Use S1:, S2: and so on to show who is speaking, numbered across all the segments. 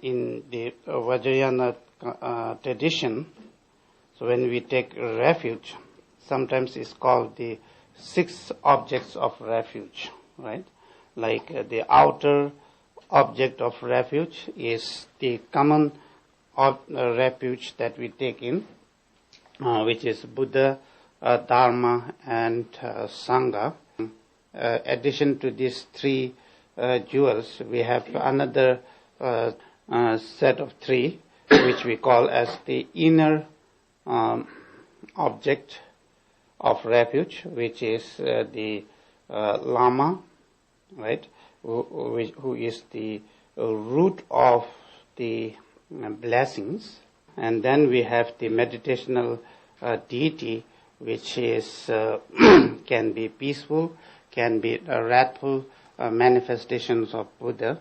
S1: in the Vajrayana tradition, so when we take refuge, sometimes it's called the 6 objects of refuge, right? Like the outer object of refuge is the common refuge that we take in, which is Buddha, Dharma, and Sangha. Addition to these 3 jewels, we have another set of 3, which we call as the inner object of refuge, which is the Lama, right? Who is the root of the blessings. And then we have the meditational deity, which is can be peaceful, can be wrathful manifestations of Buddha,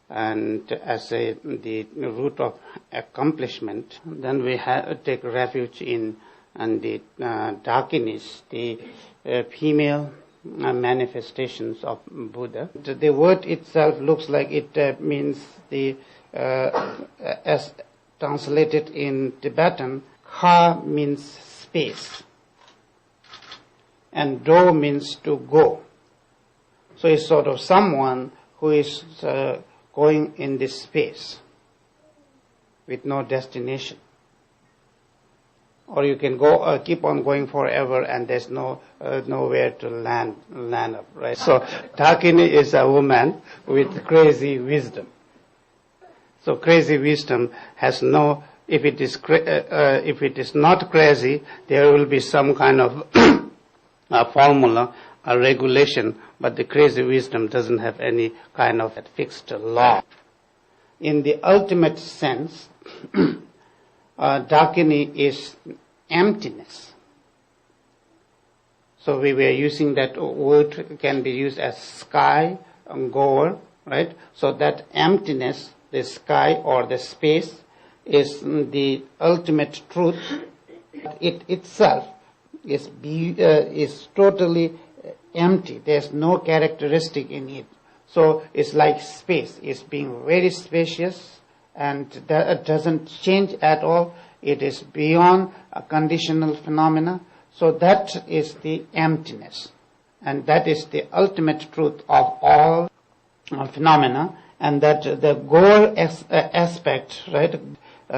S1: and as the root of accomplishment. Then we take refuge in the Dakinis, the female manifestations of Buddha. The word itself looks like it means as translated in Tibetan, Kha means space, and Do means to go. So it's sort of someone who is going in this space with no destination. Or you can go, keep on going forever, and there's nowhere to land up, right? So Dakini is a woman with crazy wisdom. So crazy wisdom has no. If it is not crazy, there will be some kind of a formula, a regulation. But the crazy wisdom doesn't have any kind of fixed law. In the ultimate sense, Dakini is emptiness. So we were using that word, can be used as sky, goer, right? So that emptiness, the sky or the space, is the ultimate truth. It itself is totally empty. There's no characteristic in it. So it's like space. It's being very spacious, and that doesn't change at all. It is beyond a conditional phenomena. So that is the emptiness. And that is the ultimate truth of all phenomena. And that the goal aspect, right,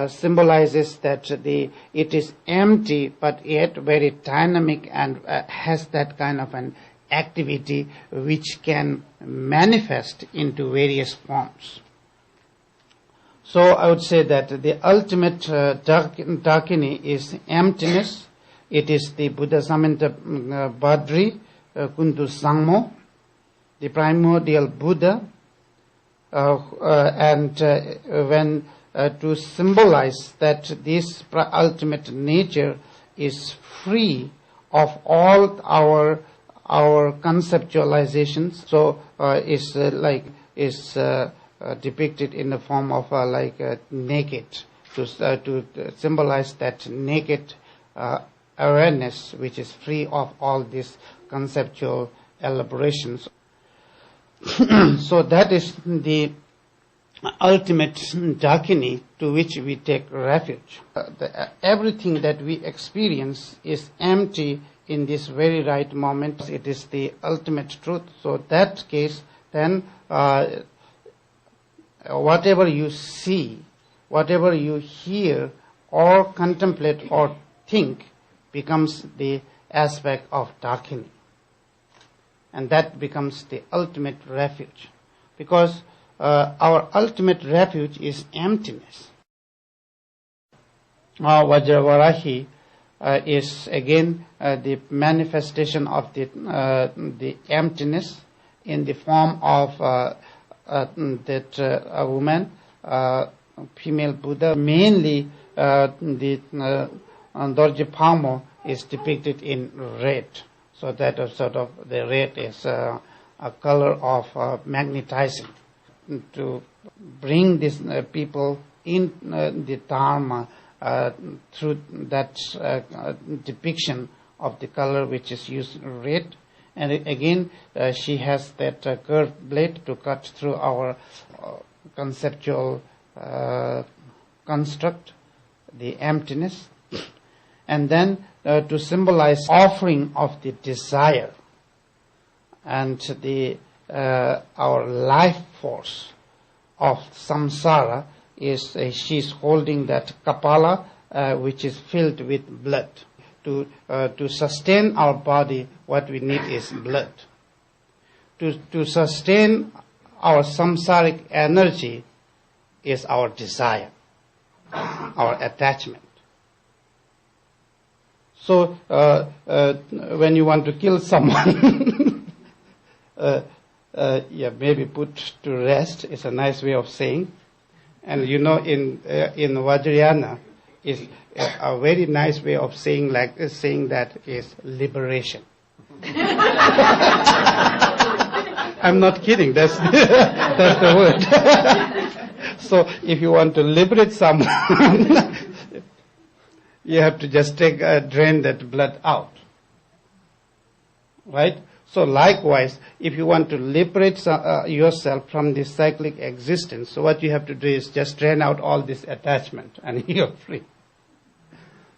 S1: symbolizes that it is empty, but yet very dynamic, and has that kind of an activity which can manifest into various forms. So I would say that the ultimate Dakini is emptiness. It is the Buddha Samanta Badri Kuntu Sangmo, the primordial Buddha, and when to symbolize that this ultimate nature is free of all our conceptualizations. So is depicted in the form of naked, to symbolize that naked awareness which is free of all these conceptual elaborations. So that is the ultimate Dakini to which we take refuge. Everything that we experience is empty in this very right moment. It is the ultimate truth. So that case, then whatever you see, whatever you hear or contemplate or think becomes the aspect of Dakini. And that becomes the ultimate refuge. Because our ultimate refuge is emptiness. Vajravarahi is again the manifestation of the emptiness in the form of that a woman, female Buddha. Mainly the Dorje Pamo is depicted in red. So that sort of the red is a color of magnetizing, to bring these people in the Dharma through that depiction of the color which is used red. And again, she has that curved blade to cut through our conceptual construct, the emptiness, and then to symbolize offering of the desire and the our life force of samsara is she's holding that kapala which is filled with blood. To sustain our body, what we need is blood. To sustain our samsaric energy is our desire, our attachment. So when you want to kill someone, maybe put to rest is a nice way of saying. And you know, in Vajrayana, is a very nice way of saying that is liberation. I'm not kidding. That's the word. So if you want to liberate someone, you have to just drain that blood out, right? So likewise, if you want to liberate yourself from this cyclic existence, so what you have to do is just drain out all this attachment, and you're free.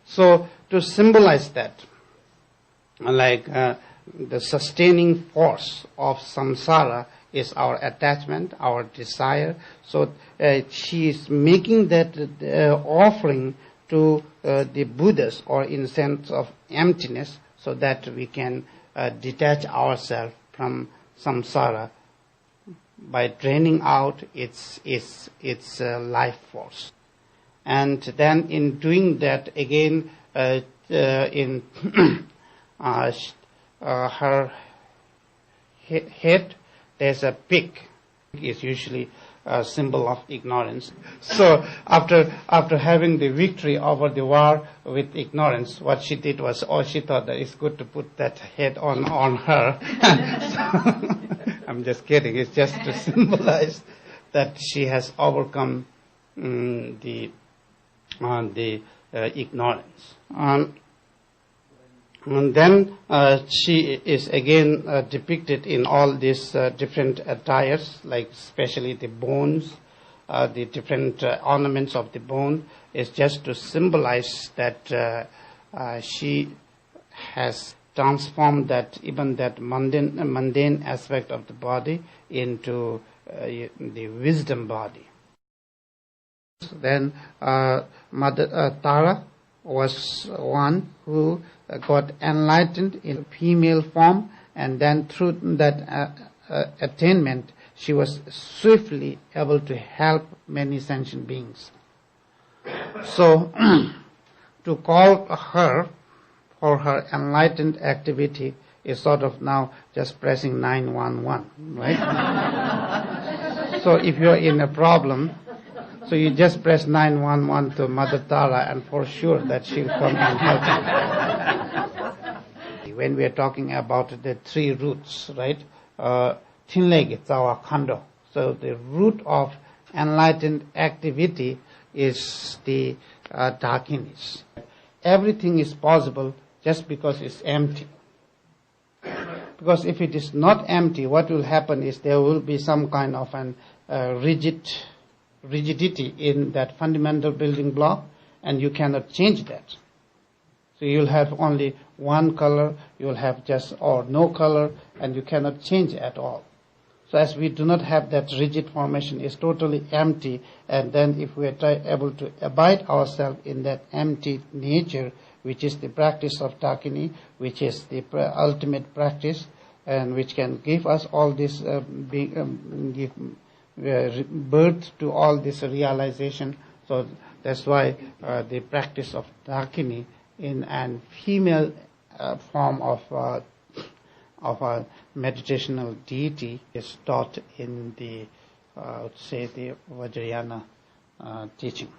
S1: So to symbolize that, like the sustaining force of samsara is our attachment, our desire. So she is making that offering to the Buddhas, or in sense of emptiness, so that we can detach ourselves from samsara by draining out its life force. And then in doing that, again, in her head, there's a pig. It's usually a symbol of ignorance. So after having the victory over the war with ignorance, what she did was, she thought that it's good to put that head on her. So, I'm just kidding. It's just to symbolize that she has overcome the ignorance. And then she is again depicted in all these different attires, like especially the bones, the different ornaments of the bone, is just to symbolize that she has transformed that, even that mundane aspect of the body, into the wisdom body. Then Mother Tara was one who got enlightened in female form, and then through that attainment, she was swiftly able to help many sentient beings. So, to call her for her enlightened activity is sort of now just pressing 911, right? So if you're in a problem, so you just press 911 to Mother Tara, and for sure that she'll come and help you. When we are talking about the three roots, right? Tinlegi Tsawa Khando. So the root of enlightened activity is the Dakinis. Everything is possible just because it's empty. Because if it is not empty, what will happen is there will be some kind of an rigidity in that fundamental building block, and you cannot change that. So you'll have only one color, you'll have just or no color, and you cannot change at all. So as we do not have that rigid formation, it's totally empty, and then if we are able to abide ourselves in that empty nature, which is the practice of Dakini, which is the ultimate practice, and which can give us all this give birth to all this realization. So that's why the practice of Dakini in a female form of a meditational deity is taught in the, the Vajrayana teaching.